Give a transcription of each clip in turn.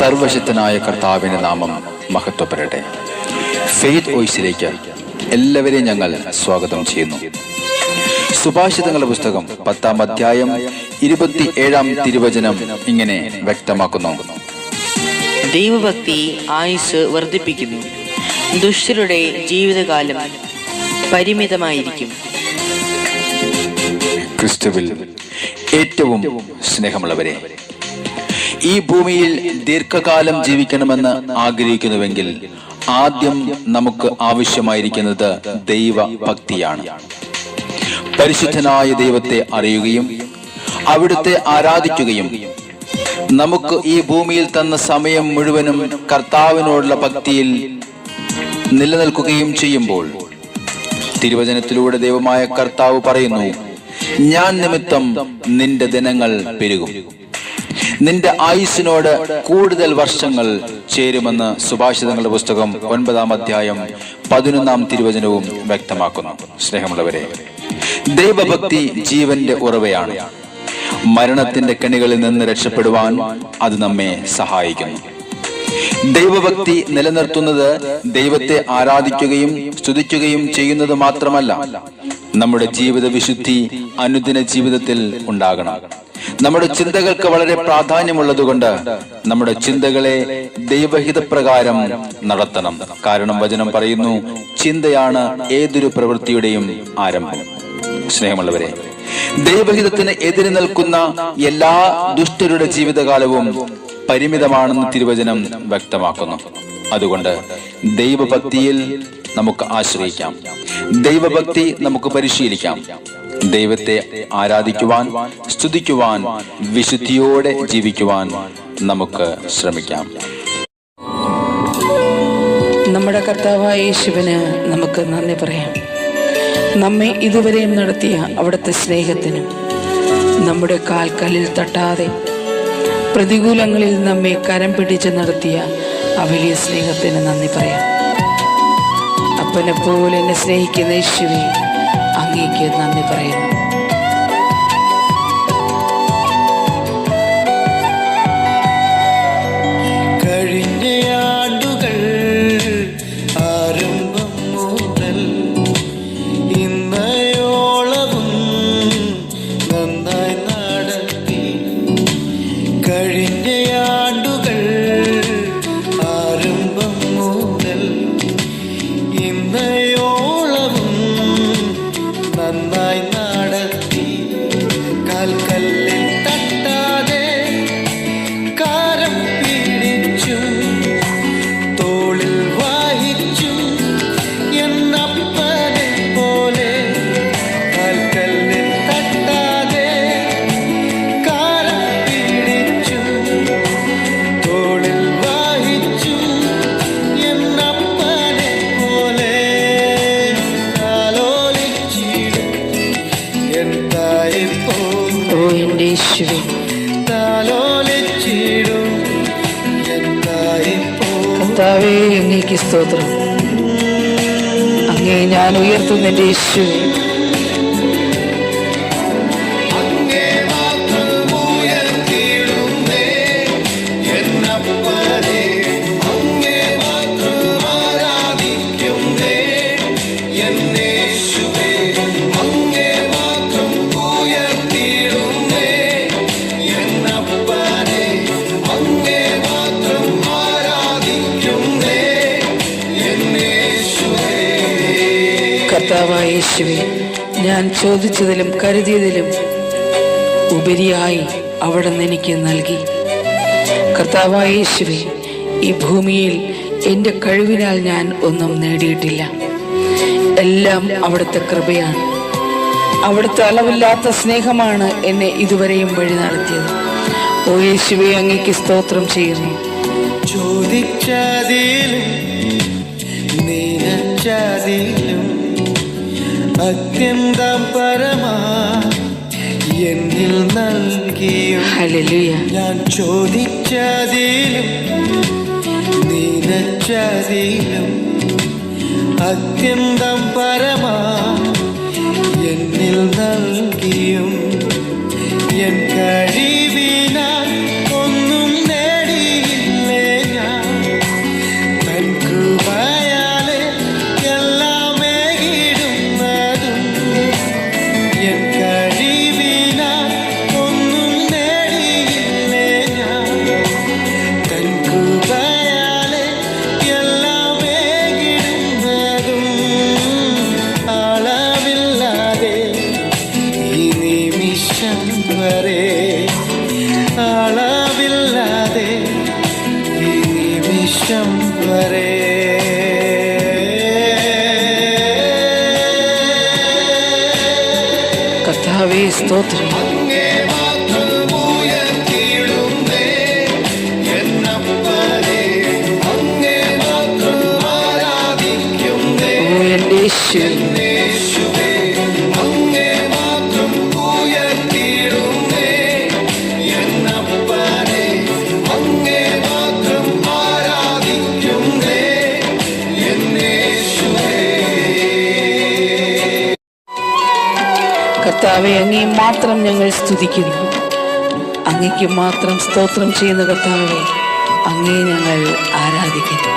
സർവശക്തനായ കർത്താവിന്റെ നാമം മഹത്വപ്പെടട്ടെ. ഫെയ്ത്ത് വോയിസിലേക്ക് എല്ലാവരെയും ഞങ്ങൾ സ്വാഗതം ചെയ്യുന്നു. സുഭാഷിതങ്ങളുടെ പുസ്തകം 10-ാം അധ്യായം 27-ാം തിരുവചനം ഇങ്ങനെ വ്യക്തമാക്കുന്നു: ദൈവഭക്തി ആയുസ് വർദ്ധിപ്പിക്കുന്നു, ദുഷ്ടരുടെ ജീവിതകാലം പരിമിതമായിരിക്കും. ക്രിസ്തുവിൽ ഏറ്റവും സ്നേഹമുള്ളവരെ, ഈ ഭൂമിയിൽ ദീർഘകാലം ജീവിക്കണമെന്ന് ആഗ്രഹിക്കുന്നുവെങ്കിൽ ആദ്യം നമുക്ക് ആവശ്യമായിരിക്കുന്നത് ദൈവഭക്തിയാണ്. പരിശുദ്ധനായ ദൈവത്തെ അറിയുകയും അവിടുത്തെ ആരാധിക്കുകയും നമുക്ക് ഈ ഭൂമിയിൽ തന്ന സമയം മുഴുവനും കർത്താവിനോടുള്ള ഭക്തിയിൽ നിലനിൽക്കുകയും ചെയ്യുമ്പോൾ തിരുവചനത്തിലൂടെ ദൈവമായ കർത്താവ് പറയുന്നു: ഞാൻ നിമിത്തം നിന്റെ ദിനങ്ങൾ പെരുകും, നിന്റെ ആയുസ്സിനോട് കൂടുതൽ വർഷങ്ങൾ ചേരുമെന്ന് സുഭാഷിതങ്ങളുടെ പുസ്തകം 9-ാം അധ്യായം 11-ാം തിരുവചനവും വ്യക്തമാക്കുന്നു. സ്നേഹമുള്ളവരെ, ദൈവഭക്തി ജീവന്റെ ഉറവയാണ്. മരണത്തിന്റെ കെണികളിൽ നിന്ന് രക്ഷപ്പെടുവാൻ അത് നമ്മെ സഹായിക്കുന്നു. ദൈവഭക്തി നിലനിർത്തുന്നത് ദൈവത്തെ ആരാധിക്കുകയും സ്തുതിക്കുകയും ചെയ്യുന്നത് മാത്രമല്ല, നമ്മുടെ ജീവിത വിശുദ്ധി അനുദിന ജീവിതത്തിൽ ഉണ്ടാകണം. നമ്മുടെ ചിന്തകൾക്ക് വളരെ പ്രാധാന്യമുള്ളതുകൊണ്ട് നമ്മുടെ ചിന്തകളെ ദൈവഹിതപ്രകാരം നടത്തണം. കാരണം വചനം പറയുന്നു, ചിന്തയാണ് ഏതൊരു പ്രവൃത്തിയുടെയും ആരംഭം. സ്നേഹമുള്ളവരെ, ദൈവഹിതത്തിന് എതിരെ നിൽക്കുന്ന എല്ലാ ദുഷ്ടരുടെ ജീവിതകാലവും പരിമിതമാണെന്ന് തിരുവചനം വ്യക്തമാക്കുന്നു. അതുകൊണ്ട് ദൈവഭക്തിയിൽ നമുക്ക് ആശ്രയിക്കാം, ദൈവഭക്തി നമുക്ക് പരിശീലിക്കാം. ദൈവത്തെ ആരാധിക്കുവാൻ, സ്തുതിക്കുവാൻ, വിശുദ്ധിയോടെ ജീവിക്കുവാൻ നമുക്ക് ശ്രമിക്കാം. നമ്മുടെ കർത്താവായ യേശുവിന് നമുക്ക് നന്ദി പറയാം. നമ്മെ ഇതുവരെയും നടത്തിയ അവിടുത്തെ സ്നേഹത്തിനും നമ്മുടെ കാൽക്കല്ലിൽ തട്ടാതെ പ്രതികൂലങ്ങളിൽ നമ്മെ കരം പിടിച്ച് നടത്തിയ ആ വലിയ സ്നേഹത്തിന് നന്ദി പറയാം. അപ്പനെപ്പോലെ എന്നെ സ്നേഹിക്കുന്ന യേശുവേ, അങ്ങേക്ക് നന്ദി പറയുന്നു. കഴിഞ്ഞയാണ്ടുകൾ ആരംഭം മുതൽ ഇന്നയോളവും നന്നായി നടത്തി. കഴിഞ്ഞയാണ്ടുകൾ ആരംഭം മുതൽ ഇന്നയോളവും നന്നായി നടത്തി. കാൽക്കല്ലിൽ തട്ടാതെ കാരം പിടിച്ചു, തോളിൽ വായിച്ചു എന്നപ്പനെ പോലെ. കാൽക്കല്ലിൽ തട്ടാതെ കാരം പിടിച്ചു, തോളിൽ വായിച്ചു എന്നപ്പനെ പോലെ. താലോലിച്ചിടും എന്തായിപ്പോ ഓ എൻ്റെ യേശുവേ, താലോലിച്ചിടും എന്തായിപ്പോ. കർത്താവേ, അങ്ങേക്ക് സ്തോത്രം. അങ്ങേ ഞാൻ ഉയർത്തുന്ന എൻ്റെ യേശുവേ, അങ്ങേ മാത്രം ഉയർത്തിയിടുന്നേ എന്നപ്പനെ. അങ്ങേ മാത്രം ആരാധിക്കുന്നേ എന്നേശുവേ. അങ്ങേ മാത്രം ഉയർത്തിയിടുന്നേ എന്നപ്പനെ. അങ്ങേ മാത്രം ആരാധിക്കുന്നേ എന്നേശുവേ. കർത്താവായ യേശുവേ, ഞാൻ ചോദിച്ചതിലും കരുതിയതിലും ഉപരിയായി അവിടുന്ന് എനിക്ക് നൽകി. കർത്താവായ യേശുവേ, ഈ ഭൂമിയിൽ എൻ്റെ കഴിവിനാൽ ഞാൻ ഒന്നും നേടിയിട്ടില്ല. എല്ലാം അവിടുത്തെ കൃപയാണ്. അവിടുത്തെ അളവില്ലാത്ത സ്നേഹമാണ് എന്നെ ഇതുവരെയും വഴി നടത്തിയത്. ഓ യേശുവേ, അങ്ങേക്ക് സ്തോത്രം ചെയ്യുന്നു. ചോദിച്ചതിലും നിനച്ചതിലും അത്യന്തം പരമാ എന്നിൽ നൽകിയും. ഹല്ലേലൂയ. ഞാൻ ചോദിച്ചതിലും നിനച്ചതിലും അത്യന്തം പരമാ എന്നിൽ നൽകിയും. എൻ കഴിവിനാൽ ഒന്നും നേടിയില്ലേ, സ്തോത്രം. അങ്ങേ മാത്രം ഉയർത്തിയിടുന്നേ എന്നപ്പനെ, അങ്ങേ മാത്രം ആരാധിക്കുന്നേ എൻ്റെ യേശുവേ. യേശുവേ. അങ്ങേ മാത്രം ഉയർത്തിയിടുന്നേ എന്നപ്പനെ, അങ്ങേ മാത്രം ആരാധിക്കുന്നേ എന്നേശുവേ. കർത്താവെ, അങ്ങേ മാത്രം ഞങ്ങൾ സ്തുതിക്കുന്നു. അങ്ങയ്ക്ക് മാത്രം സ്തോത്രം ചെയ്യുന്ന കർത്താവെ, അങ്ങേ ഞങ്ങൾ ആരാധിക്കുന്നു.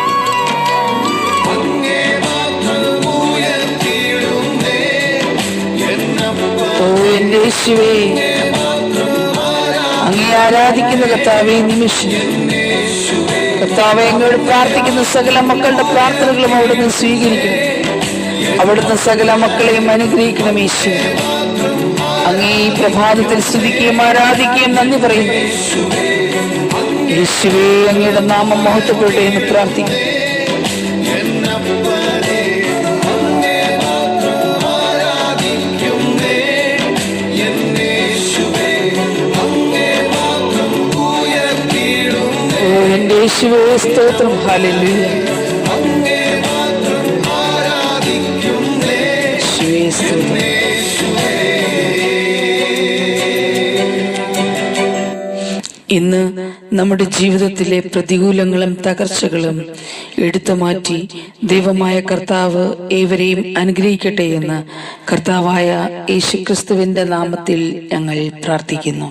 അങ്ങേ മാത്രം ഉയർത്തിയിടുന്നേ എന്നപ്പനെ, ഓ എൻ്റെ യേശുവേ, അങ്ങേ ആരാധിക്കുന്ന കർത്താവെ, നിമിഷം കർത്താവെ, അങ്ങോട് പ്രാർത്ഥിക്കുന്ന സകല മക്കളുടെ പ്രാർത്ഥനകളും അവിടുന്ന് സ്വീകരിക്കണം. അവിടുന്ന് സകല മക്കളെയും അനുഗ്രഹിക്കണം. യേശു, അങ്ങേ ഈ പ്രഭാതത്തിൽ സ്തുതിക്കുകയും ആരാധിക്കുകയും നന്ദി പറയുന്നു. യേശുവേ, അങ്ങയുടെ നാമം മഹത്വപ്പെടട്ടെ എന്ന് പ്രാർത്ഥിക്കുന്നു. എന്നപ്പനെ, അങ്ങേ മാത്രം ആരാധിക്കുന്നേ എന്നേശുവേ. അങ്ങേ മാത്രം ഉയർത്തിയിടുന്നേ ഓ എൻ്റെ യേശുവേ, സ്തോത്രം. ഹല്ലേലൂയ. അങ്ങേ മാത്രം ആരാധിക്കുന്നേ യേശുവേ, സ്തോത്രം. ഇന്ന് നമ്മുടെ ജീവിതത്തിലെ പ്രതികൂലങ്ങളും തകർച്ചകളും എടുത്തു മാറ്റി ദൈവമായ കർത്താവ് ഏവരെയും അനുഗ്രഹിക്കട്ടെ എന്ന് കർത്താവായ യേശുക്രിസ്തുവിന്റെ നാമത്തിൽ ഞങ്ങൾ പ്രാർത്ഥിക്കുന്നു.